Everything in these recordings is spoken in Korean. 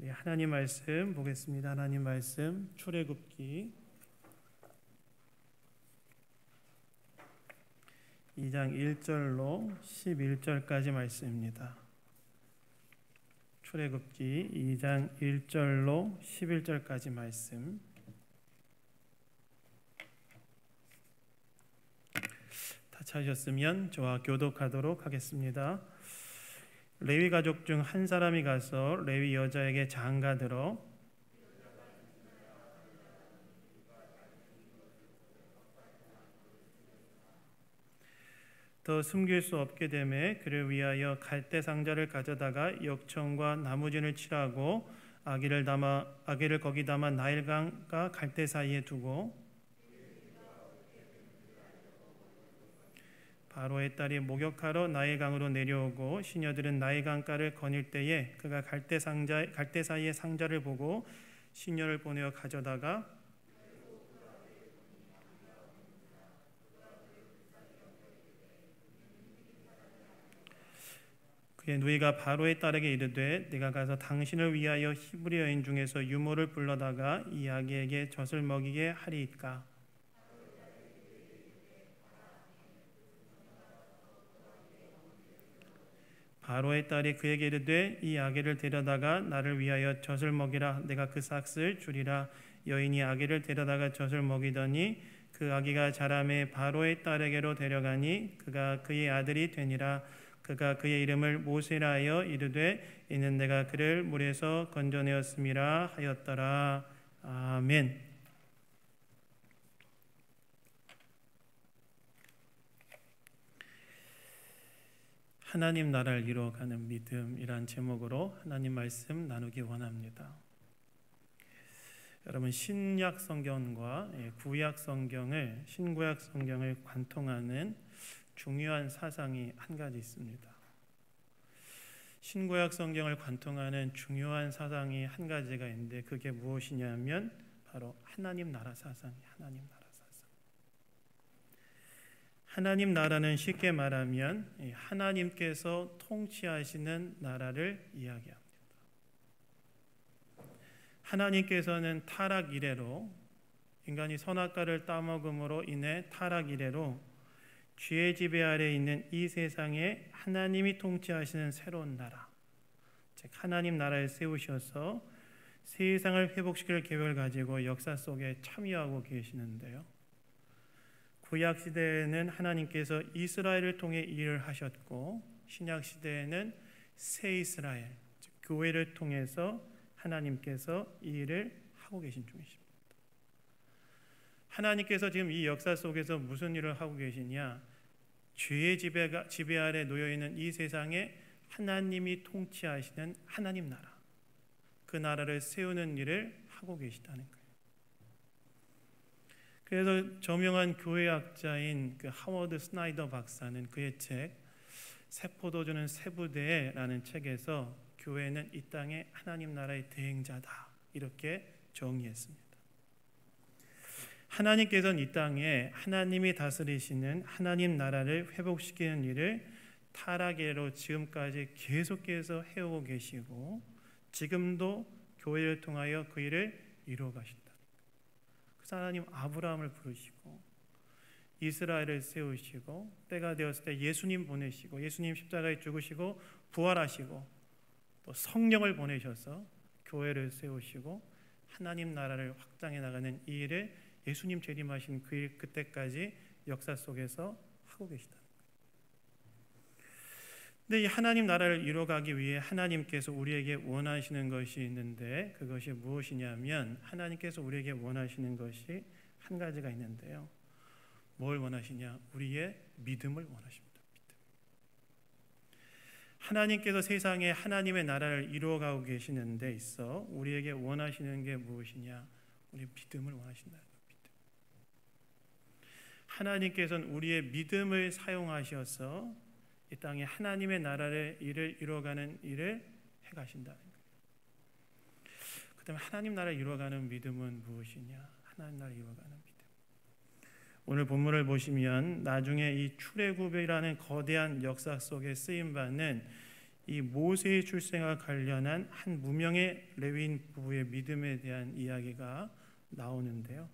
우리 하나님 말씀 보겠습니다. 하나님 말씀 출애굽기 2장 1절로 11절까지 말씀입니다. 출애굽기 2장 1절로 11절까지 말씀. 다 찾으셨으면 저와 교독하도록 하겠습니다. 레위 가족 중 한 사람이 가서 레위 여자에게 장가들어 더 숨길 수 없게 되매 그를 위하여 갈대 상자를 가져다가 역청과 나무진을 칠하고 아기를 거기 담아 나일강과 갈대 사이에 두고 바로의 딸이 목욕하러 나일강으로 내려오고 시녀들은 나일강가를 거닐 때에 그가 갈대 사이의 상자를 보고 시녀를 보내어 가져다가 그의 누이가 바로의 딸에게 이르되 네가 가서 당신을 위하여 히브리 여인 중에서 유모를 불러다가 이 아기에게 젖을 먹이게 하리이까. 바로의 딸이 그에게 이르되 이 아기를 데려다가 나를 위하여 젖을 먹이라. 내가 그 삭슬 주리라. 여인이 아기를 데려다가 젖을 먹이더니 그 아기가 자라매 바로의 딸에게로 데려가니 그가 그의 아들이 되니라. 그가 그의 이름을 모세라 하여 이르되 이는 내가 그를 물에서 건져내었음이라 하였더라. 아멘. 하나님 나라를 이루어가는 믿음이란 제목으로 하나님 말씀 나누기 원합니다. 여러분, 신약 성경과 구약 성경을 신구약 성경을 관통하는 중요한 사상이 한 가지 있습니다. 신구약 성경을 관통하는 중요한 사상이 한 가지가 있는데 그게 무엇이냐면 바로 하나님 나라 사상이에요. 하나님 나라. 하나님 나라는 쉽게 말하면 하나님께서 통치하시는 나라를 이야기합니다. 하나님께서는 타락 이래로 인간이 선악과를 따먹음으로 인해 타락 이래로 죄의 지배 아래 있는 이 세상에 하나님이 통치하시는 새로운 나라, 즉 하나님 나라를 세우셔서 세상을 회복시킬 계획을 가지고 역사 속에 참여하고 계시는데요. 구약 시대에는 하나님께서 이스라엘을 통해 일을 하셨고 신약 시대에는 새 이스라엘, 즉 교회를 통해서 하나님께서 이 일을 하고 계신 중이십니다. 하나님께서 지금 이 역사 속에서 무슨 일을 하고 계시냐? 죄의 지배 아래 놓여 있는 이 세상에 하나님이 통치하시는 하나님 나라, 그 나라를 세우는 일을 하고 계시다는 거예요. 그래서 저명한 교회학자인 그 하워드 스나이더 박사는 그의 책 새 포도주는 새 부대라는 책에서 교회는 이 땅의 하나님 나라의 대행자다 이렇게 정의했습니다. 하나님께서는 이 땅에 하나님이 다스리시는 하나님 나라를 회복시키는 일을 타락으로 지금까지 계속해서 해오고 계시고 지금도 교회를 통하여 그 일을 이루어 가신다. 그래서 하나님 아브라함을 부르시고 이스라엘을 세우시고 때가 되었을 때 예수님 보내시고 예수님 십자가에 죽으시고 부활하시고 또 성령을 보내셔서 교회를 세우시고 하나님 나라를 확장해 나가는 이 일을 예수님 재림하신 그 일 그때까지 역사 속에서 하고 계시다. 근데 이 하나님 나라를 이루어가기 위해 하나님께서 우리에게 원하시는 것이 있는데 그것이 무엇이냐면 하나님께서 우리에게 원하시는 것이 한 가지가 있는데요. 뭘 원하시냐? 우리의 믿음을 원하십니다. 믿음. 하나님께서 세상에 하나님의 나라를 이루어가고 계시는 데 있어 우리에게 원하시는 게 무엇이냐? 우리의 믿음을 원하신다는 거예요. 믿음. 하나님께서는 우리의 믿음을 사용하셔서 이 땅에 하나님의 나라를 일을 이루어가는 일을 해가신다는 거예요. 그 다음에 하나님 나라를 이루어가는 믿음은 무엇이냐? 하나님 나라를 이루어가는 믿음. 오늘 본문을 보시면 나중에 이 출애굽이라는 거대한 역사 속에 쓰임받는 이 모세의 출생과 관련한 한 무명의 레위인 부부의 믿음에 대한 이야기가 나오는데요.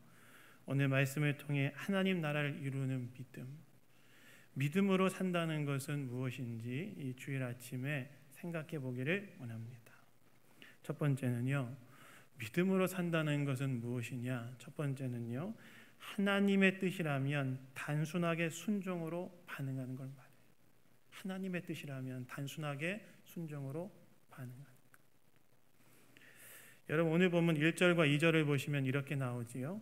오늘 말씀을 통해 하나님 나라를 이루는 믿음으로 산다는 것은 무엇인지 이 주일 아침에 생각해 보기를 원합니다. 첫 번째는요, 믿음으로 산다는 것은 무엇이냐? 첫 번째는요, 하나님의 뜻이라면 단순하게 순종으로 반응하는 걸 말해요. 하나님의 뜻이라면 단순하게 순종으로 반응하는 것. 여러분, 오늘 본문 1절과 2절을 보시면 이렇게 나오지요.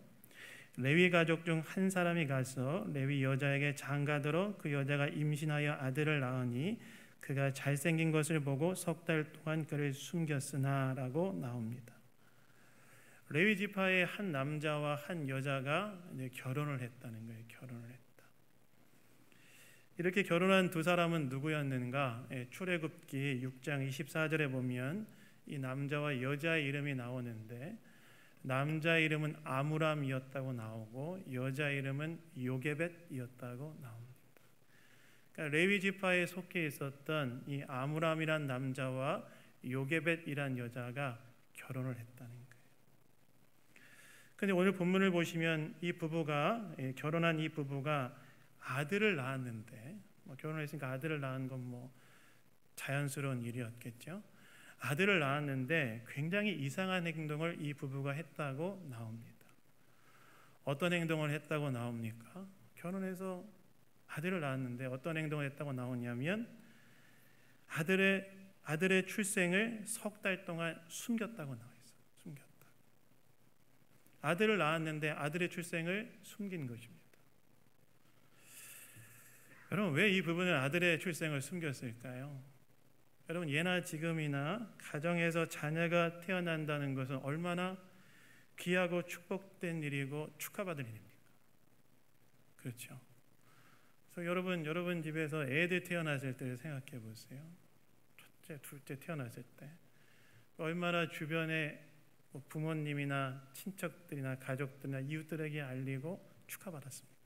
레위 가족 중 한 사람이 가서 레위 여자에게 장가들어 그 여자가 임신하여 아들을 낳으니 그가 잘생긴 것을 보고 석 달 동안 그를 숨겼으나 라고 나옵니다. 레위 지파의 한 남자와 한 여자가 이제 결혼을 했다는 거예요. 결혼을 했다. 이렇게 결혼한 두 사람은 누구였는가? 출애굽기 6장 24절에 보면 이 남자와 여자의 이름이 나오는데 남자 이름은 아므람이었다고 나오고 여자 이름은 요게벳이었다고 나옵니다. 그러니까 레위 지파에 속해 있었던 이 아므람이란 남자와 요게벳이란 여자가 결혼을 했다는 거예요. 그런데 오늘 본문을 보시면 이 부부가 결혼한 이 부부가 아들을 낳았는데 결혼했으니까 아들을 낳은 건 자연스러운 일이었겠죠. 아들을 낳았는데 굉장히 이상한 행동을 이 부부가 했다고 나옵니다. 어떤 행동을 했다고 나옵니까? 결혼해서 아들을 낳았는데 어떤 행동을 했다고 나오냐면 아들의 출생을 석 달 동안 숨겼다고 나와 있어요. 숨겼다. 아들을 낳았는데 아들의 출생을 숨긴 것입니다. 여러분, 왜 이 부부는 아들의 출생을 숨겼을까요? 여러분, 예나 지금이나 가정에서 자녀가 태어난다는 것은 얼마나 귀하고 축복된 일이고 축하받을 일입니까? 그렇죠. 그래서 여러분 집에서 애들 태어났을 때를 생각해 보세요. 첫째, 둘째 태어났을 때 얼마나 주변에 부모님이나 친척들이나 가족들이나 이웃들에게 알리고 축하받았습니까?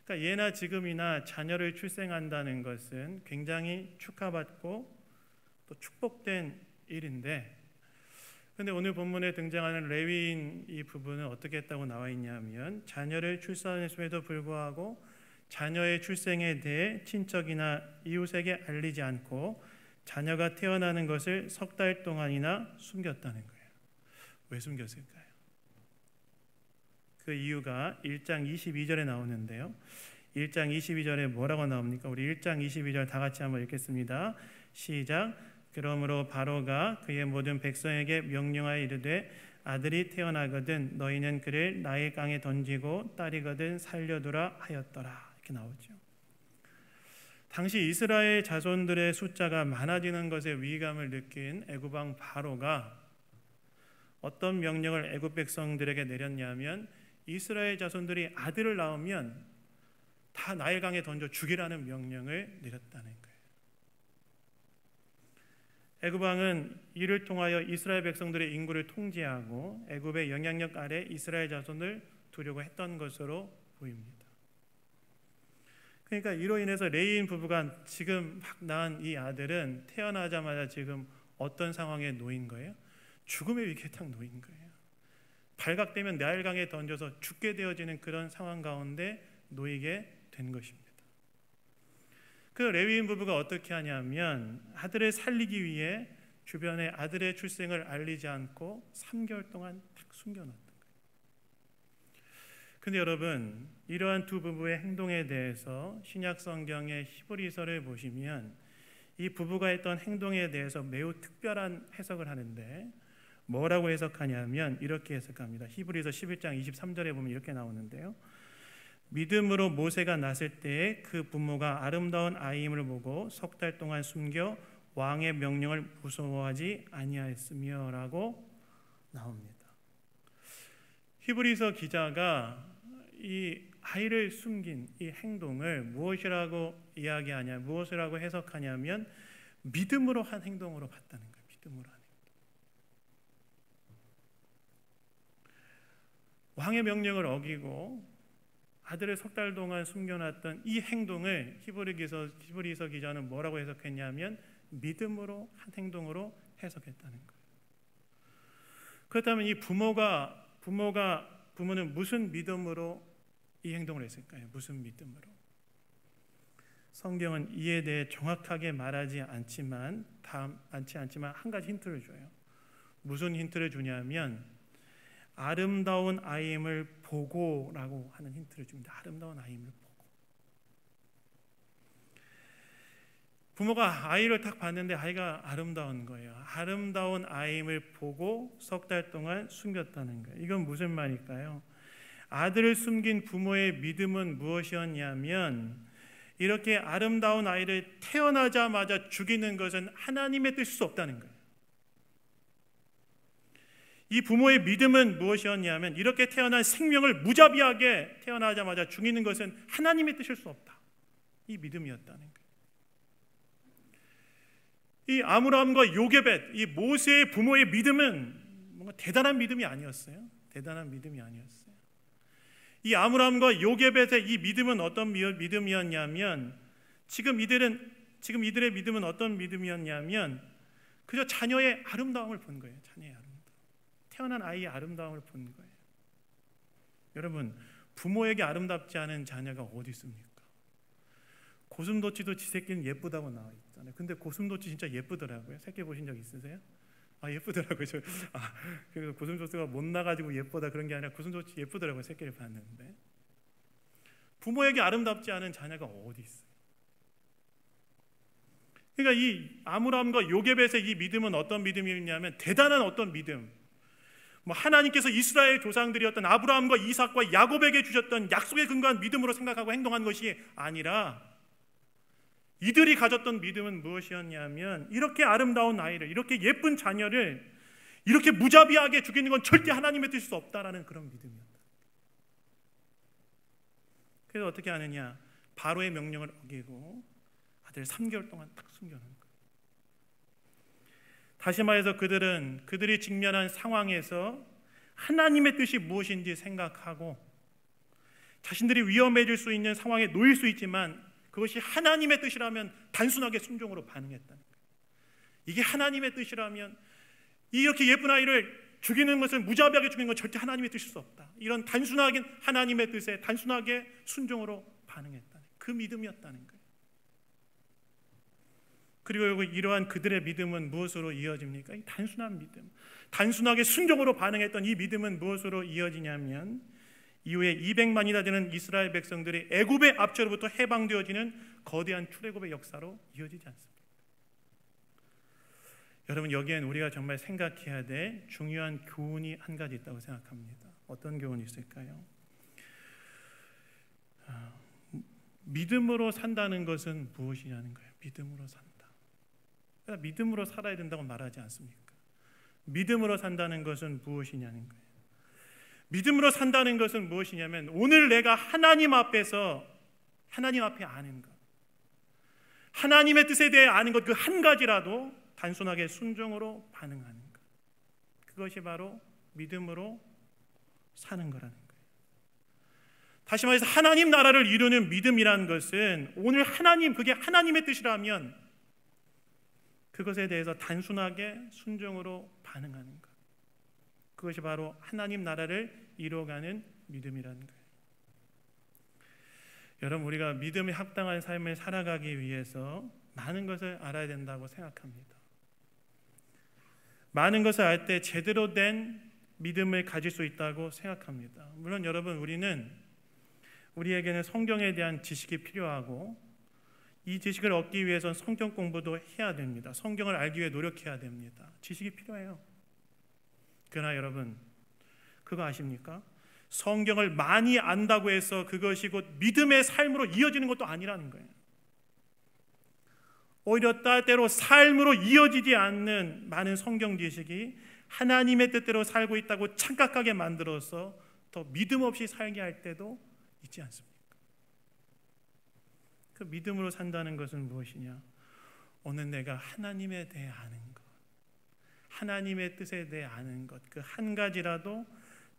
그러니까 예나 지금이나 자녀를 출생한다는 것은 굉장히 축하받고 또 축복된 일인데, 그런데 오늘 본문에 등장하는 레위인 이 부부는 어떻게 했다고 나와 있냐면 자녀를 출산했음에도 불구하고 자녀의 출생에 대해 친척이나 이웃에게 알리지 않고 자녀가 태어나는 것을 석 달 동안이나 숨겼다는 거예요. 왜 숨겼을까요? 그 이유가 1장 22절에 나오는데요. 1장 22절에 뭐라고 나옵니까? 우리 1장 22절 다 같이 한번 읽겠습니다. 시작. 그러므로 바로가 그의 모든 백성에게 명령하여 이르되 아들이 태어나거든 너희는 그를 나일 강에 던지고 딸이거든 살려두라 하였더라. 이렇게 나오죠. 당시 이스라엘 자손들의 숫자가 많아지는 것에 위기감을 느낀 애굽 왕 바로가 어떤 명령을 애굽 백성들에게 내렸냐면 이스라엘 자손들이 아들을 낳으면 다 나일강에 던져 죽이라는 명령을 내렸다는 거예요. 애굽 왕은 이를 통하여 이스라엘 백성들의 인구를 통제하고 애굽의 영향력 아래 이스라엘 자손을 두려고 했던 것으로 보입니다. 그러니까 이로 인해서 레위인 부부가 지금 막 낳은 이 아들은 태어나자마자 지금 어떤 상황에 놓인 거예요? 죽음의 위기에 딱 놓인 거예요. 발각되면 나일강에 던져서 죽게 되어지는 그런 상황 가운데 놓이게 된 것입니다. 그 레위인 부부가 어떻게 하냐면 아들을 살리기 위해 주변에 아들의 출생을 알리지 않고 3개월 동안 딱 숨겨놨던 거예요. 그런데 여러분, 이러한 두 부부의 행동에 대해서 신약 성경의 히브리서를 보시면 이 부부가 했던 행동에 대해서 매우 특별한 해석을 하는데 뭐라고 해석하냐면 이렇게 해석합니다. 히브리서 11장 23절에 보면 이렇게 나오는데요. 믿음으로 모세가 났을 때에 그 부모가 아름다운 아이임을 보고 석 달 동안 숨겨 왕의 명령을 무서워하지 아니하였으며 라고 나옵니다. 히브리서 기자가 이 아이를 숨긴 이 행동을 무엇이라고 이야기하냐, 무엇이라고 해석하냐면 믿음으로 한 행동으로 봤다는 거예요. 믿음으로 한 행동. 왕의 명령을 어기고 아들을 석 달 동안 숨겨놨던 이 행동을 히브리서 기자는 뭐라고 해석했냐면 믿음으로 한 행동으로 해석했다는 거예요. 그렇다면 이 부모는 무슨 믿음으로 이 행동을 했을까요? 무슨 믿음으로? 성경은 이에 대해 정확하게 말하지 않지만 한 가지 힌트를 줘요. 무슨 힌트를 주냐면 아름다운 아임을 보고라고 하는 힌트를 줍니다. 아름다운 아임을 보고. 부모가 아이를 딱 봤는데 아이가 아름다운 거예요. 아름다운 아임을 보고 석 달 동안 숨겼다는 거예요. 이건 무슨 말일까요? 아들을 숨긴 부모의 믿음은 무엇이었냐면 이렇게 아름다운 아이를 태어나자마자 죽이는 것은 하나님의 뜻일 수 없다는 거예요. 이 부모의 믿음은 무엇이었냐면 이렇게 태어난 생명을 무자비하게 태어나자마자 죽이는 것은 하나님의 뜻일 수 없다. 이 믿음이었다는 거예요. 이 아므람과 요게벳, 이 모세의 부모의 믿음은 뭔가 대단한 믿음이 아니었어요. 대단한 믿음이 아니었어요. 이 아므람과 요게벳의 이 믿음은 어떤 믿음이었냐면 지금 이들의 믿음은 어떤 믿음이었냐면 그저 자녀의 아름다움을 본 거예요. 자녀의 아름다움. 태어난 아이의 아름다움을 본 거예요. 여러분, 부모에게 아름답지 않은 자녀가 어디 있습니까? 고슴도치도 지 새끼는 예쁘다고 나와 있잖아요. 근데 고슴도치 진짜 예쁘더라고요. 새끼 보신 적 있으세요? 예쁘더라고요. 그래서 고슴도치가 못 나가지고 예쁘다 그런 게 아니라 고슴도치 예쁘더라고요. 새끼를 봤는데 부모에게 아름답지 않은 자녀가 어디 있어요? 그러니까 이 아므람과 요게벳의 이 믿음은 어떤 믿음이었냐면 대단한 어떤 믿음. 하나님께서 이스라엘 조상들이었던 아브라함과 이삭과 야곱에게 주셨던 약속에 근거한 믿음으로 생각하고 행동한 것이 아니라 이들이 가졌던 믿음은 무엇이었냐면 이렇게 아름다운 아이를, 이렇게 예쁜 자녀를 이렇게 무자비하게 죽이는 건 절대 하나님의 뜻일 수 없다라는 그런 믿음이었다. 그래서 어떻게 하느냐? 바로의 명령을 어기고 아들 3개월 동안 딱 숨겨놓은 거예요. 다시 말해서 그들이 직면한 상황에서 하나님의 뜻이 무엇인지 생각하고 자신들이 위험해질 수 있는 상황에 놓일 수 있지만 그것이 하나님의 뜻이라면 단순하게 순종으로 반응했다는 거예요. 이게 하나님의 뜻이라면 이렇게 예쁜 아이를 죽이는 것은 무자비하게 죽이는 건 절대 하나님의 뜻일 수 없다. 이런 단순하게 하나님의 뜻에 단순하게 순종으로 반응했다는 그 믿음이었다는 거예요. 그리고 이러한 그들의 믿음은 무엇으로 이어집니까? 이 단순한 믿음, 단순하게 순종으로 반응했던 이 믿음은 무엇으로 이어지냐면 이후에 200만이나 되는 이스라엘 백성들이 애굽의 압제로부터 해방되어지는 거대한 출애굽의 역사로 이어지지 않습니다. 여러분, 여기엔 우리가 정말 생각해야 될 중요한 교훈이 한 가지 있다고 생각합니다. 어떤 교훈이 있을까요? 믿음으로 산다는 것은 무엇이냐는 거예요. 믿음으로 산다. 믿음으로 살아야 된다고 말하지 않습니까? 믿음으로 산다는 것은 무엇이냐는 거예요. 믿음으로 산다는 것은 무엇이냐면 오늘 내가 하나님 앞에 아는 것, 하나님의 뜻에 대해 아는 것 그 한 가지라도 단순하게 순종으로 반응하는 것, 그것이 바로 믿음으로 사는 거라는 거예요. 다시 말해서 하나님 나라를 이루는 믿음이라는 것은 오늘 그게 하나님의 뜻이라면 그것에 대해서 단순하게 순종으로 반응하는 것, 그것이 바로 하나님 나라를 이루어가는 믿음이라는 거예요. 여러분, 우리가 믿음에 합당한 삶을 살아가기 위해서 많은 것을 알아야 된다고 생각합니다. 많은 것을 알 때 제대로 된 믿음을 가질 수 있다고 생각합니다. 물론 여러분, 우리에게는 성경에 대한 지식이 필요하고 이 지식을 얻기 위해서는 성경 공부도 해야 됩니다. 성경을 알기 위해 노력해야 됩니다. 지식이 필요해요. 그러나 여러분, 그거 아십니까? 성경을 많이 안다고 해서 그것이 곧 믿음의 삶으로 이어지는 것도 아니라는 거예요. 오히려 때로 삶으로 이어지지 않는 많은 성경 지식이 하나님의 뜻대로 살고 있다고 착각하게 만들어서 더 믿음 없이 살게 할 때도 있지 않습니까? 그 믿음으로 산다는 것은 무엇이냐? 오늘 내가 하나님에 대해 아는 것, 하나님의 뜻에 대해 아는 것, 그 한 가지라도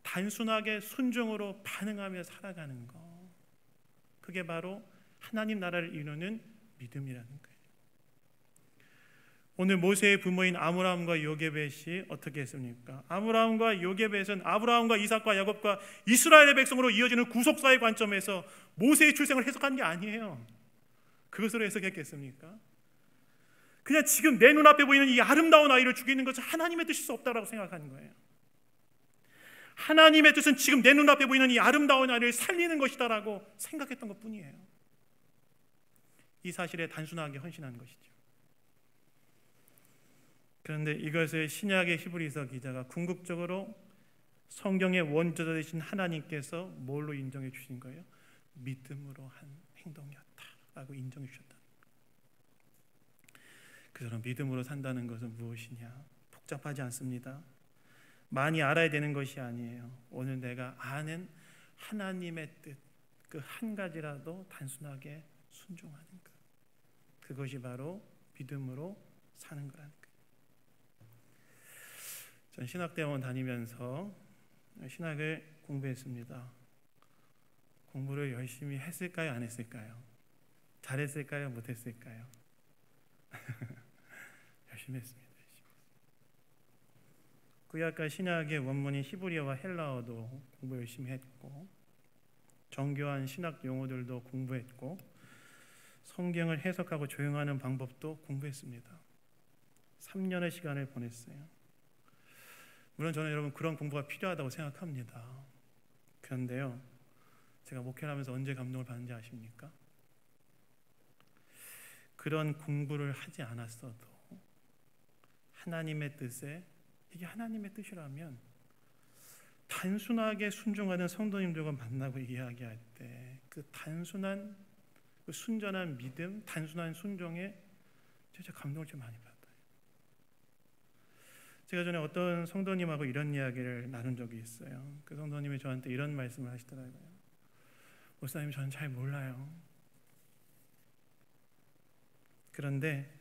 단순하게 순종으로 반응하며 살아가는 것, 그게 바로 하나님 나라를 이루는 믿음이라는 거예요. 오늘 모세의 부모인 아므람과 요게벳이 어떻게 했습니까? 아므람과 요게벳은 아브라함과 이삭과 야곱과 이스라엘의 백성으로 이어지는 구속사의 관점에서 모세의 출생을 해석한 게 아니에요. 그것으로 해석했겠습니까? 그냥 지금 내 눈앞에 보이는 이 아름다운 아이를 죽이는 것은 하나님의 뜻일 수 없다고 생각하는 거예요. 하나님의 뜻은 지금 내 눈앞에 보이는 이 아름다운 아이를 살리는 것이다라고 생각했던 것뿐이에요. 이 사실에 단순하게 헌신한 것이죠. 그런데 이것을 신약의 히브리서 기자가 궁극적으로 성경의 원저자 되신 하나님께서 뭘로 인정해 주신 거예요? 믿음으로 한 행동이었다라고 인정해 주셨다. 그처럼 믿음으로 산다는 것은 무엇이냐? 복잡하지 않습니다. 많이 알아야 되는 것이 아니에요. 오늘 내가 아는 하나님의 뜻, 그 한 가지라도 단순하게 순종하는 것, 그것이 바로 믿음으로 사는 거라는 거예요. 전 신학대학원 다니면서 신학을 공부했습니다. 공부를 열심히 했을까요? 안 했을까요? 잘했을까요? 못했을까요? 열심히 했습니다. 구약과 신약의 원문인 히브리어와 헬라어도 공부 열심히 했고, 정교한 신학 용어들도 공부했고, 성경을 해석하고 조용하는 방법도 공부했습니다. 3년의 시간을 보냈어요. 물론 저는 여러분 그런 공부가 필요하다고 생각합니다. 그런데요, 제가 목회를 하면서 언제 감동을 받는지 아십니까? 그런 공부를 하지 않았어도 하나님의 뜻에, 이게 하나님의 뜻이라면 단순하게 순종하는 성도님들과 만나고 이야기할 때 그 단순한 그 순전한 믿음, 단순한 순종에 진짜 감동을 좀 많이 받아요. 제가 전에 어떤 성도님하고 이런 이야기를 나눈 적이 있어요. 그 성도님이 저한테 이런 말씀을 하시더라고요. 목사님, 저는 잘 몰라요. 그런데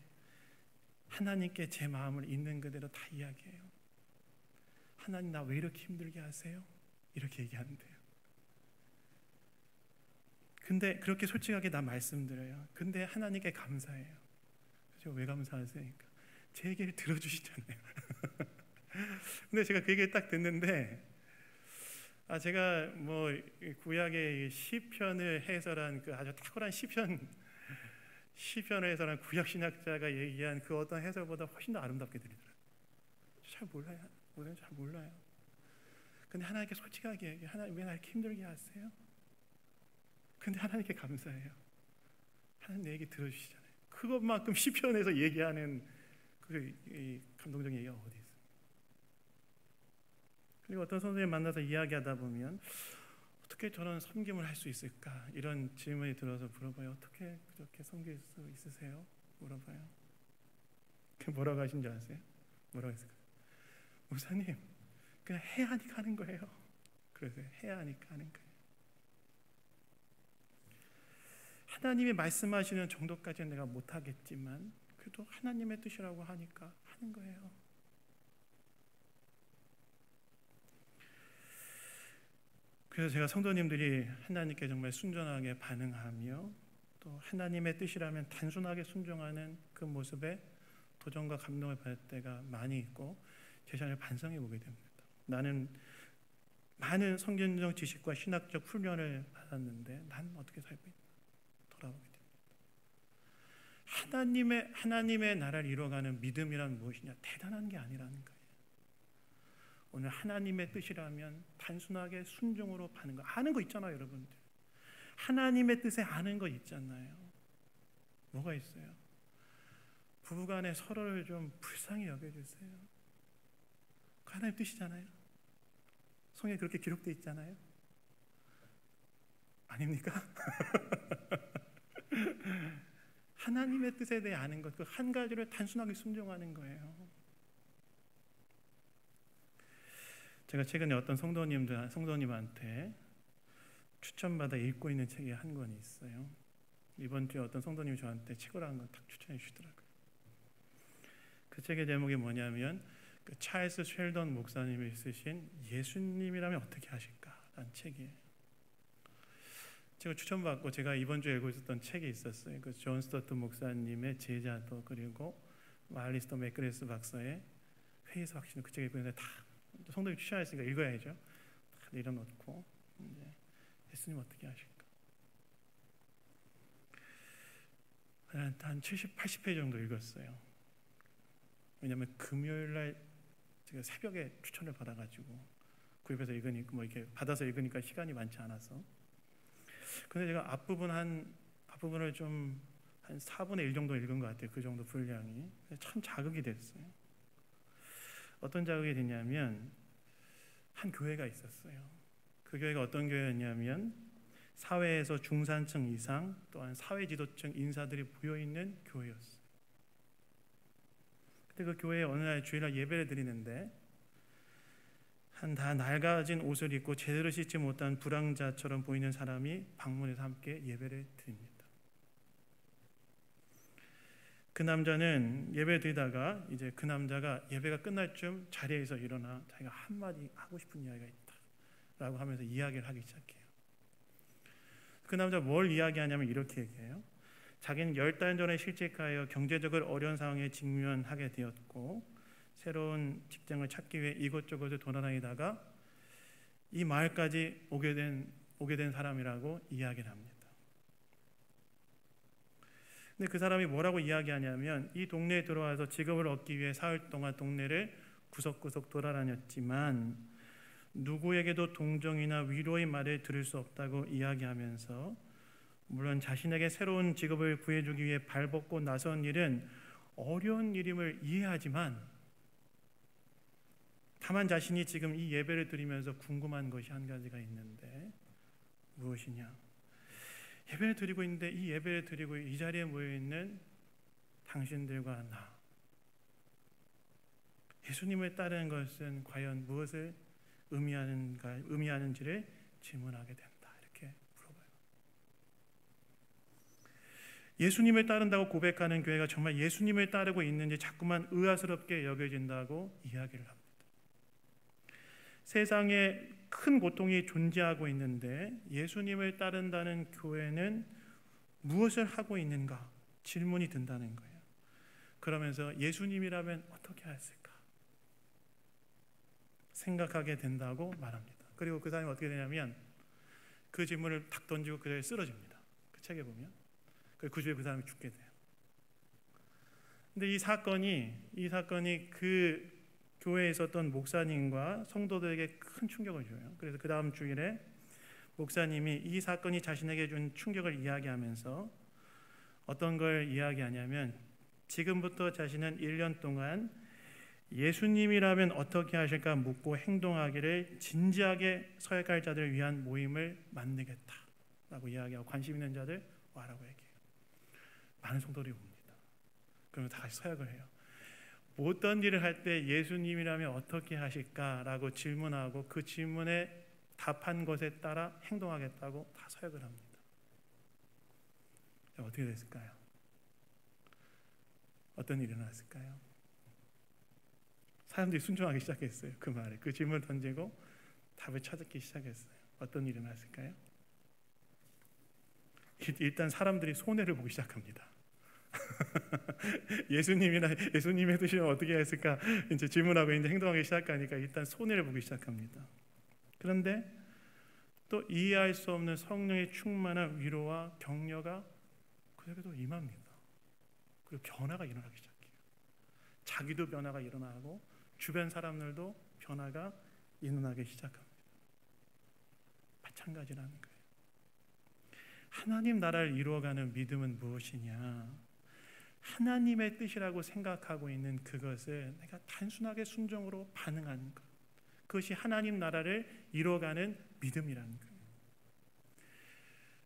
하나님께 제 마음을 있는 그대로 다 이야기해요. 하나님, 나 왜 이렇게 힘들게 하세요? 이렇게 얘기하는데요. 근데 그렇게 솔직하게 나 말씀드려요. 근데 하나님께 감사해요. 그래서 왜 감사하세요? 제 얘기를 들어주시잖아요. 근데 제가 그 얘기를 딱 듣는데, 제가 뭐 구약의 시편을 해설한 그 아주 탁월한 시편을 해설한 구약 신학자가 얘기한 그 어떤 해설보다 훨씬 더 아름답게 들리더라고요. 잘 몰라요. 오늘 잘 몰라요. 근데 하나님께 솔직하게 얘기해요. 하나님, 왜 나 이렇게 힘들게 하세요? 근데 하나님께 감사해요. 하나님 내 얘기 들어주시잖아요. 그것만큼 시편에서 얘기하는 그 감동적인 얘기가 어디 있어요? 그리고 어떤 선생님 만나서 이야기하다 보면 어떻게 저런 섬김을 할 수 있을까? 이런 질문이 들어서 물어봐요. 어떻게 그렇게 섬길 수 있으세요? 물어봐요. 그 뭐라고 하신 줄 아세요? 뭐라고 했을까요? 목사님, 그냥 해야 하니까 하는 거예요. 그래서 해야 하니까 하는 거예요. 하나님이 말씀하시는 정도까지는 내가 못하겠지만 그래도 하나님의 뜻이라고 하니까 하는 거예요. 그래서 제가 성도님들이 하나님께 정말 순전하게 반응하며 또 하나님의 뜻이라면 단순하게 순종하는 그 모습에 도전과 감동을 받을 때가 많이 있고 제 자신을 반성해 보게 됩니다. 나는 많은 성경적 지식과 신학적 훈련을 받았는데 난 어떻게 살고 있나 돌아보게 됩니다. 하나님의 나라를 이루어가는 믿음이란 무엇이냐? 대단한 게 아니라는 거예요. 오늘 하나님의 뜻이라면 단순하게 순종으로 파는 거, 아는 거 있잖아요, 여러분들. 하나님의 뜻에 아는 거 있잖아요. 뭐가 있어요? 부부간에 서로를 좀 불쌍히 여겨주세요. 그 하나님 뜻이잖아요. 성경에 그렇게 기록되어 있잖아요. 아닙니까? 하나님의 뜻에 대해 아는 것, 그 한 가지를 단순하게 순종하는 거예요. 제가 최근에 어떤 성도님한테 추천받아 읽고 있는 책이 한 권이 있어요. 이번 주에 어떤 성도님이 저한테 책을 한 권 딱 추천해 주시더라고요. 그 책의 제목이 뭐냐면 그 찰스 쉘던 목사님이 쓰신 예수님이라면 어떻게 하실까라는 책이에요. 제가 추천받고 제가 이번 주에 읽고 있었던 책이 있었어요. 그 존 스토트 목사님의 제자도, 그리고 알리스터 맥그레스 박사의 회의서 확신, 그 책을 읽는데 다 성도님 추천하시니까 읽어야죠. 다 내려놓고 이제 예수님 어떻게 하실까? 한 70, 80페이지 정도 읽었어요. 왜냐하면 금요일 날 제가 새벽에 추천을 받아가지고 구입해서 읽으니까 뭐 이렇게 받아서 읽으니까 시간이 많지 않아서. 근데 제가 앞부분을 좀 한 4분의 1 정도 읽은 것 같아요. 그 정도 분량이. 참 자극이 됐어요. 어떤 자극이 됐냐면 한 교회가 있었어요. 그 교회가 어떤 교회였냐면 사회에서 중산층 이상 또한 사회지도층 인사들이 모여있는 교회였어요. 그때 그 교회에 어느 날 주일날 예배를 드리는데 한 다 낡아진 옷을 입고 제대로 씻지 못한 불황자처럼 보이는 사람이 방문해서 함께 예배를 드립니다. 그 남자는 예배 드리다가 이제 그 남자가 예배가 끝날 쯤 자리에서 일어나 자기가 한마디 하고 싶은 이야기가 있다라고 하면서 이야기를 하기 시작해요. 그 남자 뭘 이야기하냐면 이렇게 얘기해요. 자기는 10달 전에 실직하여 경제적으로 어려운 상황에 직면하게 되었고 새로운 직장을 찾기 위해 이곳저곳을 돌아다니다가 이 마을까지 오게 된 사람이라고 이야기를 합니다. 근데 그 사람이 뭐라고 이야기하냐면 이 동네에 들어와서 직업을 얻기 위해 사흘 동안 동네를 구석구석 돌아다녔지만 누구에게도 동정이나 위로의 말을 들을 수 없다고 이야기하면서 물론 자신에게 새로운 직업을 구해주기 위해 발벗고 나선 일은 어려운 일임을 이해하지만 다만 자신이 지금 이 예배를 드리면서 궁금한 것이 한 가지가 있는데 무엇이냐? 예배를 드리고 있는데 이 예배를 드리고 이 자리에 모여있는 당신들과 나, 예수님을 따르는 것은 과연 무엇을 의미하는지를 질문하게 된다. 이렇게 물어봐요. 예수님을 따른다고 고백하는 교회가 정말 예수님을 따르고 있는지 자꾸만 의아스럽게 여겨진다고 이야기를 합니다. 세상에 큰 고통이 존재하고 있는데 예수님을 따른다는 교회는 무엇을 하고 있는가 질문이 든다는 거예요. 그러면서 예수님이라면 어떻게 했을까 생각하게 된다고 말합니다. 그리고 그 사람이 어떻게 되냐면 그 질문을 탁 던지고 그 자리에 쓰러집니다. 그 책에 보면 그 주에 그 사람이 죽게 돼요. 근데 이 사건이 그 교회에 있었던 목사님과 성도들에게 큰 충격을 줘요. 그래서 그 다음 주일에 목사님이 이 사건이 자신에게 준 충격을 이야기하면서 어떤 걸 이야기하냐면 지금부터 자신은 1년 동안 예수님이라면 어떻게 하실까 묻고 행동하기를 진지하게 서약할 자들을 위한 모임을 만들겠다라고 이야기하고 관심 있는 자들 와라고 얘기해요. 많은 성도들이 옵니다. 그러면 다 같이 서약을 해요. 어떤 일을 할 때 예수님이라면 어떻게 하실까라고 질문하고 그 질문에 답한 것에 따라 행동하겠다고 다 서약을 합니다. 어떻게 됐을까요? 어떤 일이 일어났을까요? 사람들이 순종하기 시작했어요. 그 말에 그 질문을 던지고 답을 찾기 시작했어요. 어떤 일이 일어났을까요? 일단 사람들이 손해를 보기 시작합니다. 예수님이 해두시면 어떻게 했을까 이제 질문하고 이제 행동하기 시작하니까 일단 손해를 보기 시작합니다. 그런데 또 이해할 수 없는 성령의 충만한 위로와 격려가 그에게도 임합니다. 그리고 변화가 일어나기 시작해요. 자기도 변화가 일어나고 주변 사람들도 변화가 일어나기 시작합니다. 마찬가지라는 거예요. 하나님 나라를 이루어가는 믿음은 무엇이냐? 하나님의 뜻이라고 생각하고 있는 그것을 내가 단순하게 순종으로 반응하는 것, 그것이 하나님 나라를 이루어가는 믿음이라는 거예요.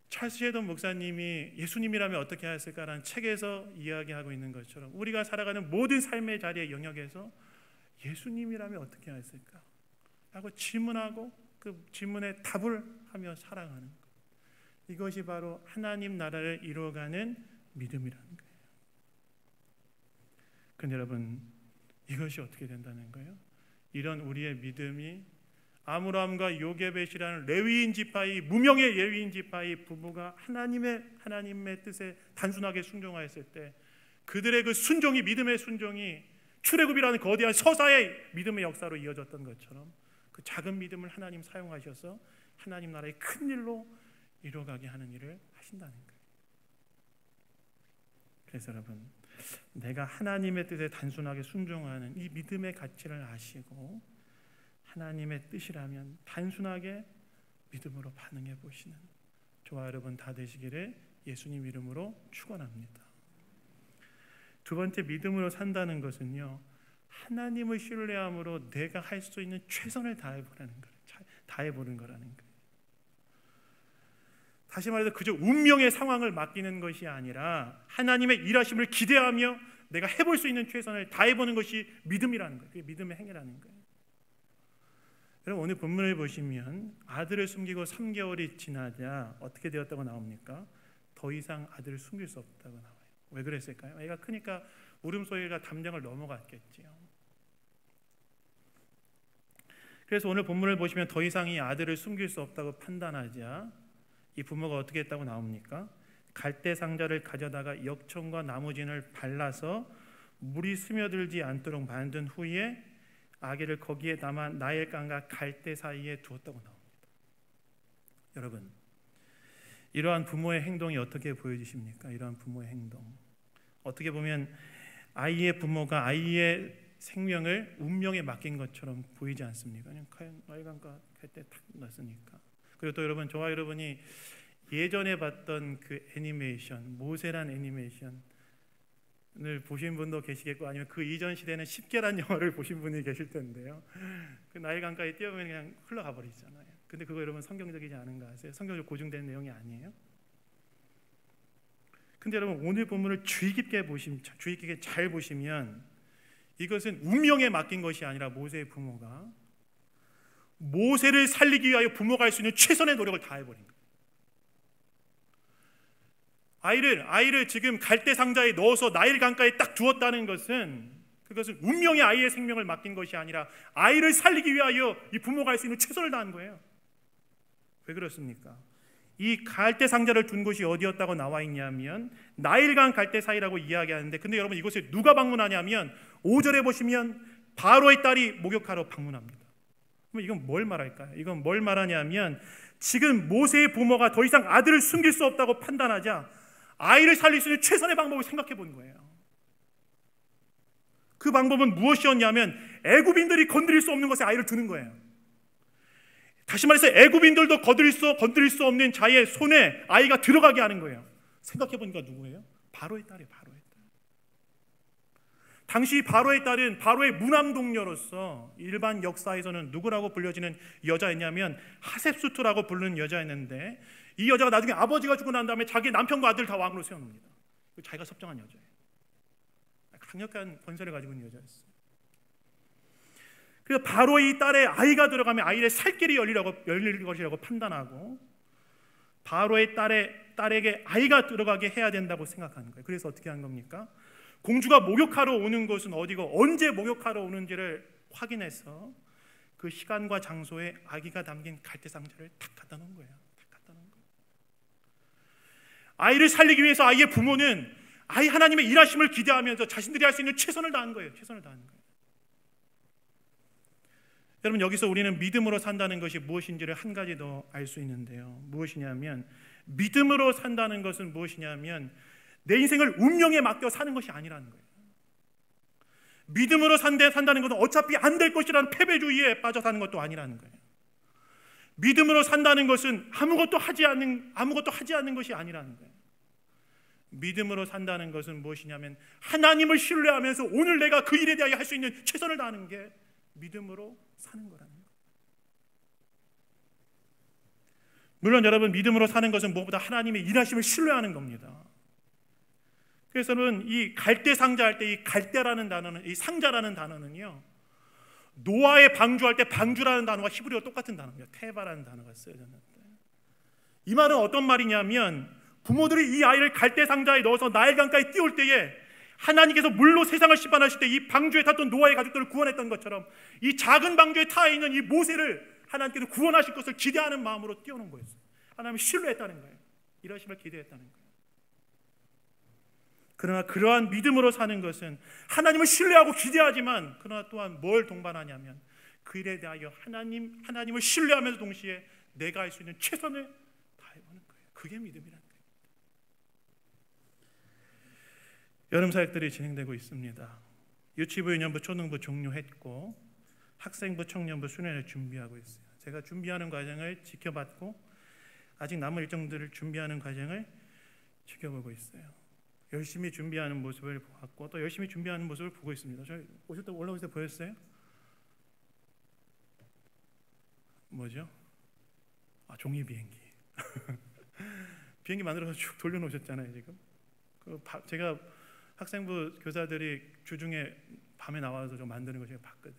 찰스 쉐던 목사님이 예수님이라면 어떻게 했을까라는 책에서 이야기하고 있는 것처럼 우리가 살아가는 모든 삶의 자리의 영역에서 예수님이라면 어떻게 했을까 라고 질문하고 그 질문에 답을 하며 살아가는 것, 이것이 바로 하나님 나라를 이루어가는 믿음이라는 거예요. 그런데 여러분, 이것이 어떻게 된다는 거예요? 이런 우리의 믿음이 아므람과 요게벳이라는 레위인 지파의 무명의 레위인 지파의 부부가 하나님의 뜻에 단순하게 순종하였을 때 그들의 그 순종이, 믿음의 순종이 출애굽이라는 거대한 서사의 믿음의 역사로 이어졌던 것처럼 그 작은 믿음을 하나님 사용하셔서 하나님 나라의 큰 일로 이루어가게 하는 일을 하신다는 거예요. 그래서 여러분, 내가 하나님의 뜻에 단순하게 순종하는 이 믿음의 가치를 아시고 하나님의 뜻이라면 단순하게 믿음으로 반응해 보시는 저와 여러분 다 되시기를 예수님 이름으로 축원합니다. 두 번째, 믿음으로 산다는 것은요, 하나님을 신뢰함으로 내가 할 수 있는 최선을 다해보는 거라는 거예요. 다시 말해서 그저 운명의 상황을 맡기는 것이 아니라 하나님의 일하심을 기대하며 내가 해볼 수 있는 최선을 다해보는 것이 믿음이라는 거예요. 그게 믿음의 행위라는 거예요. 여러분, 오늘 본문을 보시면 아들을 숨기고 3개월이 지나자 어떻게 되었다고 나옵니까? 더 이상 아들을 숨길 수 없다고 나와요. 왜 그랬을까요? 애가 크니까 울음소리가 담장을 넘어갔겠지요. 그래서 오늘 본문을 보시면 더 이상 이 아들을 숨길 수 없다고 판단하자 이 부모가 어떻게 했다고 나옵니까? 갈대 상자를 가져다가 역청과 나무진을 발라서 물이 스며들지 않도록 만든 후에 아기를 거기에 담아 나일강과 갈대 사이에 두었다고 나옵니다. 여러분, 이러한 부모의 행동이 어떻게 보여지십니까? 이러한 부모의 행동, 어떻게 보면 아이의 부모가 아이의 생명을 운명에 맡긴 것처럼 보이지 않습니까? 그냥 나일강과 갈대 탁 놨으니까. 그리고 또 여러분, 저와 여러분이 예전에 봤던 그 애니메이션, 모세란 애니메이션을 보신 분도 계시겠고 아니면 그 이전 시대는 10개란 영화를 보신 분이 계실 텐데요. 그 나일강가에 뛰어보면 그냥 흘러가 버리잖아요. 근데 그거 여러분 성경적이지 않은 거 아세요? 성경적으로 고증된 내용이 아니에요. 근데 여러분, 오늘 본문을 주의 깊게 잘 보시면 이것은 운명에 맡긴 것이 아니라 모세의 부모가 모세를 살리기 위하여 부모가 할 수 있는 최선의 노력을 다해버린 거예요. 아이를 지금 갈대 상자에 넣어서 나일강가에 딱 두었다는 것은 그것은 운명의 아이의 생명을 맡긴 것이 아니라 아이를 살리기 위하여 이 부모가 할 수 있는 최선을 다한 거예요. 왜 그렇습니까? 이 갈대 상자를 둔 곳이 어디였다고 나와 있냐면 나일강 갈대 사이라고 이야기하는데, 근데 여러분, 이곳에 누가 방문하냐면 5절에 보시면 바로의 딸이 목욕하러 방문합니다. 그럼 이건 뭘 말할까요? 이건 뭘 말하냐면 지금 모세의 부모가 더 이상 아들을 숨길 수 없다고 판단하자 아이를 살릴 수 있는 최선의 방법을 생각해 본 거예요. 그 방법은 무엇이었냐면 애굽인들이 건드릴 수 없는 것에 아이를 두는 거예요. 다시 말해서 애굽인들도 건드릴 수 없는 자의 손에 아이가 들어가게 하는 거예요. 생각해 보니까 누구예요? 바로의 딸이에요. 바로의 딸. 당시 바로의 딸은 바로의 무남동녀로서 일반 역사에서는 누구라고 불려지는 여자였냐면 하셉수트라고 부르는 여자였는데, 이 여자가 나중에 아버지가 죽고 난 다음에 자기 남편과 아들 다 왕으로 세워놓습니다. 자기가 섭정한 여자예요. 강력한 권세를 가지고 있는 여자였어요. 그래서 바로 이 딸의 아이가 들어가면 아이의 살 길이 열릴 것이라고 판단하고 바로의 딸에게 아이가 들어가게 해야 된다고 생각하는 거예요. 그래서 어떻게 한 겁니까? 공주가 목욕하러 오는 곳은 어디고 언제 목욕하러 오는지를 확인해서 그 시간과 장소에 아기가 담긴 갈대 상자를 탁 갖다 놓은 거예요. 아이를 살리기 위해서 아이의 부모는 아이 하나님의 일하심을 기대하면서 자신들이 할 수 있는 최선을 다한 거예요. 최선을 다한 거예요. 여러분, 여기서 우리는 믿음으로 산다는 것이 무엇인지를 한 가지 더 알 수 있는데요. 무엇이냐면 믿음으로 산다는 것은 무엇이냐면 내 인생을 운명에 맡겨 사는 것이 아니라는 거예요. 믿음으로 산다는 것은 어차피 안 될 것이라는 패배주의에 빠져 사는 것도 아니라는 거예요. 믿음으로 산다는 것은 아무것도 하지 않는 것이 아니라는 거예요. 믿음으로 산다는 것은 무엇이냐면 하나님을 신뢰하면서 오늘 내가 그 일에 대하여 할 수 있는 최선을 다하는 게 믿음으로 사는 거라는 거예요. 물론 여러분, 믿음으로 사는 것은 무엇보다 하나님의 일하심을 신뢰하는 겁니다. 그래서 여러분, 이 갈대 상자 할 때 이 갈대라는 단어는, 이 상자라는 단어는요, 노아의 방주할 때 방주라는 단어가 히브리어 똑같은 단어입니다. 테바라는 단어가 쓰여졌는데, 이 말은 어떤 말이냐면 부모들이 이 아이를 갈대 상자에 넣어서 나일강가에 띄울 때에 하나님께서 물로 세상을 심판하실 때 이 방주에 탔던 노아의 가족들을 구원했던 것처럼 이 작은 방주에 타 있는 이 모세를 하나님께서 구원하실 것을 기대하는 마음으로 뛰어놓은 거였어요. 하나님을 신뢰했다는 거예요. 일하심을 기대했다는 거예요. 그러나 그러한 믿음으로 사는 것은 하나님을 신뢰하고 기대하지만 그러나 또한 뭘 동반하냐면 그 일에 대하여 하나님을 신뢰하면서 동시에 내가 할 수 있는 최선을 다해보는 거예요. 그게 믿음이라는 거예요. 여름 사역들이 진행되고 있습니다. 유치부, 유년부, 초등부 종료했고 학생부, 청년부 수련회를 준비하고 있어요. 제가 준비하는 과정을 지켜봤고 아직 남은 일정들을 준비하는 과정을 지켜보고 있어요. 열심히 준비하는 모습을 보았고 또 열심히 준비하는 모습을 보고 있습니다. 저 오실 때 올라오실 때 보였어요? 뭐죠? 종이 비행기. 비행기 만들어서 쭉 돌려놓으셨잖아요 지금. 제가 학생부 교사들이 주중에 밤에 나와서 좀 만드는 거 제가 봤거든요.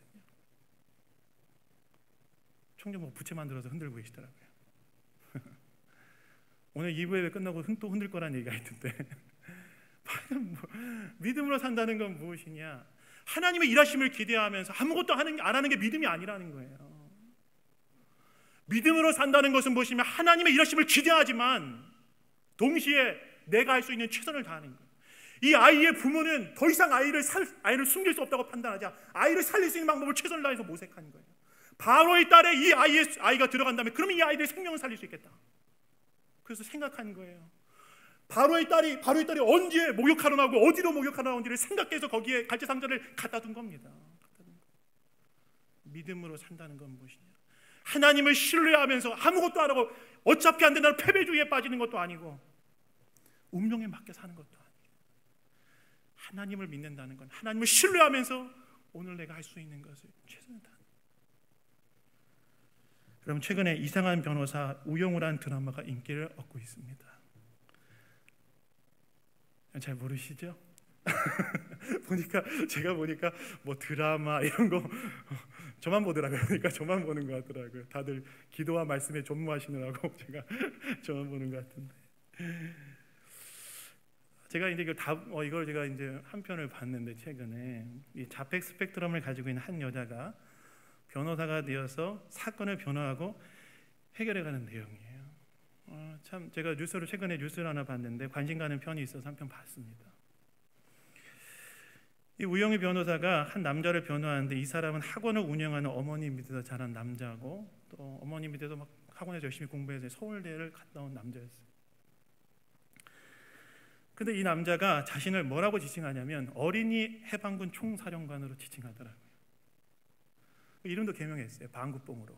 청년부 부채 만들어서 흔들고 계시더라고요. 오늘 2부에 끝나고 또 흔들 거라는 얘기가 있던데 믿음으로 산다는 건 무엇이냐? 하나님의 일하심을 기대하면서 아무것도 안 하는 게 믿음이 아니라는 거예요. 믿음으로 산다는 것은 무엇이냐면 하나님의 일하심을 기대하지만 동시에 내가 할 수 있는 최선을 다하는 거예요. 이 아이의 부모는 더 이상 아이를 숨길 수 없다고 판단하자 아이를 살릴 수 있는 방법을 최선을 다해서 모색한 거예요. 바로의 딸에 이 아이가 들어간다면 그러면 이 아이들의 생명을 살릴 수 있겠다. 그래서 생각한 거예요. 바로의 딸이 언제 목욕하러 나오고 어디로 목욕하러 나오는지를 생각해서 거기에 갈대 상자를 갖다 둔 겁니다. 믿음으로 산다는 건 무엇이냐? 하나님을 신뢰하면서 아무것도 안 하고 어차피 안 된다는 패배주의에 빠지는 것도 아니고 운명에 맡겨 사는 것도 아니고 하나님을 믿는다는 건 하나님을 신뢰하면서 오늘 내가 할 수 있는 것을 최선을 다하는. 그럼 최근에 이상한 변호사 우영우라는 드라마가 인기를 얻고 있습니다. 잘 모르시죠? 제가 보니까 뭐 드라마 이런 거 저만 보더라고요. 그러니까 저만 보는 것 같더라고요. 다들 기도와 말씀에 전무하시느라고 제가 저만 보는 것 같은데. 제가 이제 이걸 제가 이제 한 편을 봤는데 최근에 이 자폐 스펙트럼을 가지고 있는 한 여자가 변호사가 되어서 사건을 변호하고 해결해가는 내용이에요. 참 제가 최근에 뉴스를 하나 봤는데 관심 가는 편이 있어서 한 편 봤습니다. 이 우영희 변호사가 한 남자를 변호하는데 이 사람은 학원을 운영하는 어머니 밑에서 자란 남자고 또 어머니 밑에서 막 학원에서 열심히 공부해서 서울대를 갔다 온 남자였어요. 근데 이 남자가 자신을 뭐라고 지칭하냐면 어린이 해방군 총사령관으로 지칭하더라고요. 이름도 개명했어요. 방구뽕으로.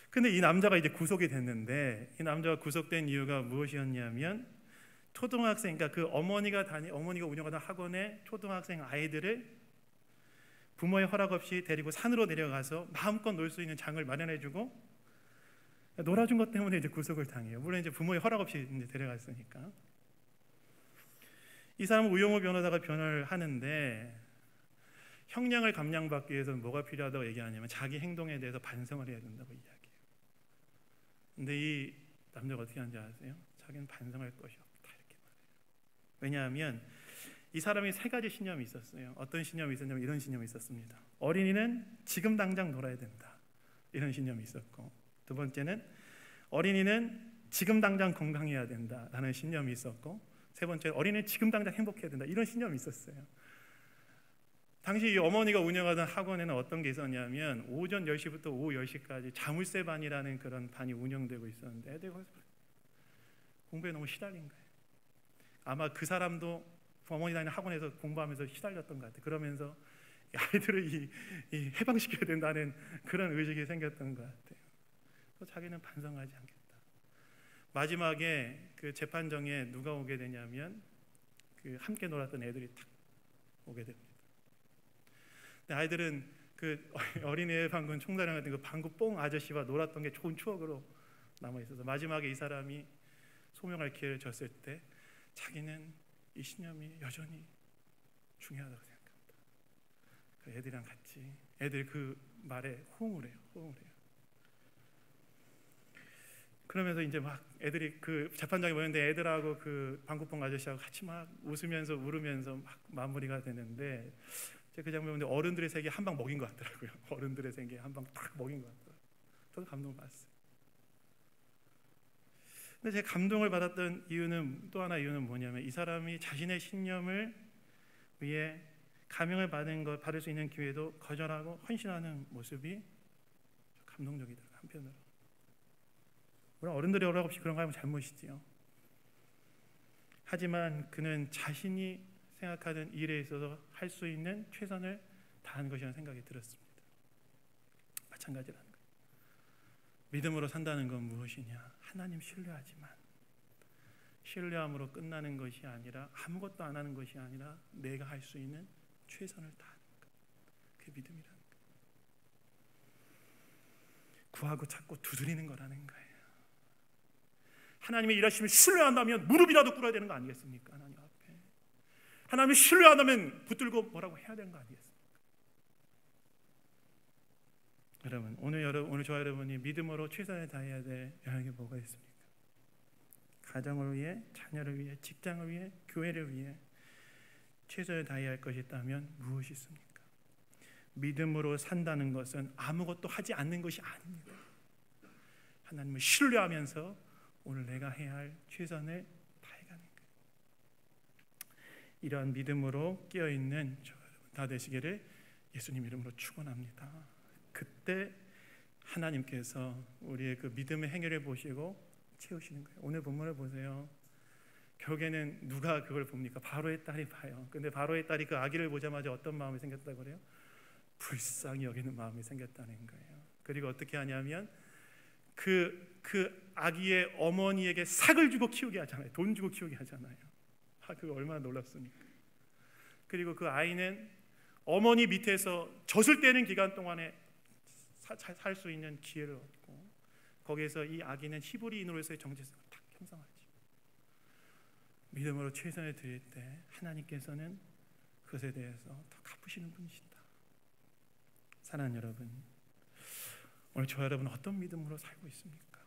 근데 이 남자가 이제 구속이 됐는데 이 남자가 구속된 이유가 무엇이었냐면 초등학생, 그러니까 그 어머니가 운영하던 학원의 초등학생 아이들을 부모의 허락 없이 데리고 산으로 내려가서 마음껏 놀 수 있는 장을 마련해주고 놀아준 것 때문에 이제 구속을 당해요. 물론 이제 부모의 허락 없이 이제 데려갔으니까. 이 사람은 우영우 변호사가 변호를 하는데 형량을 감량받기 위해서는 뭐가 필요하다고 얘기하냐면 자기 행동에 대해서 반성을 해야 된다고 이야기해요. 근데 이 남자가 어떻게 하는지 아세요? 자기는 반성할 것이 없다 이렇게 말해요. 왜냐하면 이 사람이 세 가지 신념이 있었어요. 어떤 신념이 있었냐면 이런 신념이 있었습니다. 어린이는 지금 당장 놀아야 된다. 이런 신념이 있었고, 두 번째는 어린이는 지금 당장 건강해야 된다라는 신념이 있었고, 세 번째 어린이는 지금 당장 행복해야 된다. 이런 신념이 있었어요. 당시 이 어머니가 운영하던 학원에는 어떤 게 있었냐면 오전 10시부터 오후 10시까지 자물쇠반이라는 그런 반이 운영되고 있었는데 애들이 공부에 너무 시달린 거예요. 아마 그 사람도 어머니 다니는 학원에서 공부하면서 시달렸던 것 같아요. 그러면서 아이들을 이 해방시켜야 된다는 그런 의식이 생겼던 것 같아요. 그래서 자기는 반성하지 않겠다. 마지막에 그 재판정에 누가 오게 되냐면 그 함께 놀았던 애들이 탁 오게 됩니다. 근데 아이들은 그 어린이 해방군 총사령 같은 그 방구뽕 아저씨와 놀았던 게 좋은 추억으로 남아 있어서 마지막에 이 사람이 소명할 기회를 줬을 때 자기는 이 신념이 여전히 중요하다고 생각합니다. 그 애들이랑 같이 애들 그 말에 호응을 해요. 그러면서 이제 막 애들이 그 재판장에 모였는데 애들하고 그 방구뽕 아저씨하고 같이 막 웃으면서 울으면서 막 마무리가 되는데 제가 그 장면 보는데 어른들의 세계 한 방 먹인 것 같더라고요. 어른들의 세계 한 방 딱 먹인 것 같더라고요. 저도 감동을 받았어요. 근데 제가 감동을 받았던 이유는 또 하나 이유는 뭐냐면 이 사람이 자신의 신념을 위해 감명을 받을 수 있는 기회도 거절하고 헌신하는 모습이 감동적이더라고요. 한편으로 물론 어른들이 허락 없이 그런 거 하면 잘못이지요. 하지만 그는 자신이 생각하는 일에 있어서 할 수 있는 최선을 다한 것이라는 생각이 들었습니다. 마찬가지라는 거예요. 믿음으로 산다는 건 무엇이냐? 하나님 신뢰하지만 신뢰함으로 끝나는 것이 아니라 아무것도 안 하는 것이 아니라 내가 할 수 있는 최선을 다하는 것. 그게 믿음이라는 거예요. 구하고 찾고 두드리는 거라는 거예요. 하나님의 일하심을 신뢰한다면 무릎이라도 꿇어야 되는 거 아니겠습니까? 하나님 앞에 하나님을 신뢰한다면 붙들고 뭐라고 해야 되는 거 아니겠습니까? 여러분 오늘 저와 여러분이 믿음으로 최선을 다해야 될 여행이 뭐가 있습니까? 가정을 위해, 자녀를 위해, 직장을 위해, 교회를 위해 최선을 다해야 할 것이 있다면 무엇이 있습니까? 믿음으로 산다는 것은 아무것도 하지 않는 것이 아닙니다. 하나님을 신뢰하면서 오늘 내가 해야 할 최선을 다해가는 거예요. 이러한 믿음으로 깨어있는 저 여러분 다 되시기를 예수님 이름으로 축원합니다. 그때 하나님께서 우리의 그 믿음의 행위를 보시고 채우시는 거예요. 오늘 본문을 보세요. 결국에는 누가 그걸 봅니까? 바로의 딸이 봐요. 근데 바로의 딸이 그 아기를 보자마자 어떤 마음이 생겼다고 그래요? 불쌍히 여기는 마음이 생겼다는 거예요. 그리고 어떻게 하냐면 그 아기의 어머니에게 삭을 주고 키우게 하잖아요. 돈 주고 키우게 하잖아요. 그거 얼마나 놀랍습니까? 그리고 그 아이는 어머니 밑에서 젖을 떼는 기간 동안에 살 수 있는 기회를 얻고 거기에서 이 아기는 히브리인으로서의 정체성을 딱 형성하죠. 믿음으로 최선을 드릴 때 하나님께서는 그것에 대해서 더 갚으시는 분이시다. 사랑하는 여러분, 오늘 저 여러분은 어떤 믿음으로 살고 있습니까?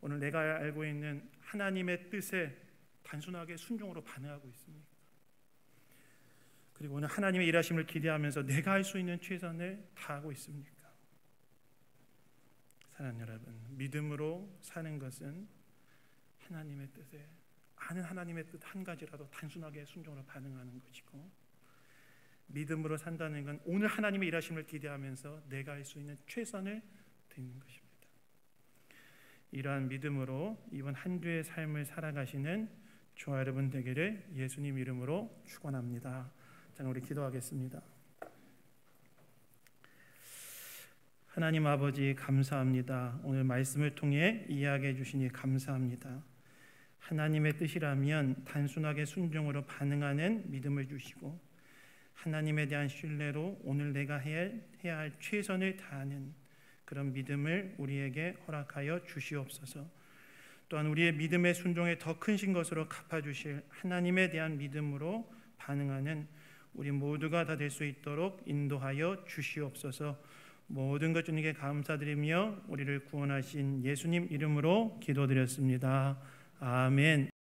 오늘 내가 알고 있는 하나님의 뜻에 단순하게 순종으로 반응하고 있습니까? 그리고 오늘 하나님의 일하심을 기대하면서 내가 할 수 있는 최선을 다하고 있습니까? 사랑하는 여러분, 믿음으로 사는 것은 하나님의 뜻에 아는 하나님의 뜻 한 가지라도 단순하게 순종으로 반응하는 것이고, 믿음으로 산다는 건 오늘 하나님의 일하심을 기대하면서 내가 할 수 있는 최선을 드리는 것입니다. 이러한 믿음으로 이번 한 주의 삶을 살아가시는 저와 여러분 되기를 예수님 이름으로 축원합니다. 자, 우리 기도하겠습니다. 하나님 아버지 감사합니다. 오늘 말씀을 통해 이야기해 주시니 감사합니다. 하나님의 뜻이라면 단순하게 순종으로 반응하는 믿음을 주시고 하나님에 대한 신뢰로 오늘 내가 해야 할 최선을 다하는 그런 믿음을 우리에게 허락하여 주시옵소서. 또한 우리의 믿음의 순종에 더 크신 것으로 갚아주실 하나님에 대한 믿음으로 반응하는 우리 모두가 다 될 수 있도록 인도하여 주시옵소서. 모든 것 주님께 감사드리며 우리를 구원하신 예수님 이름으로 기도드렸습니다. 아멘.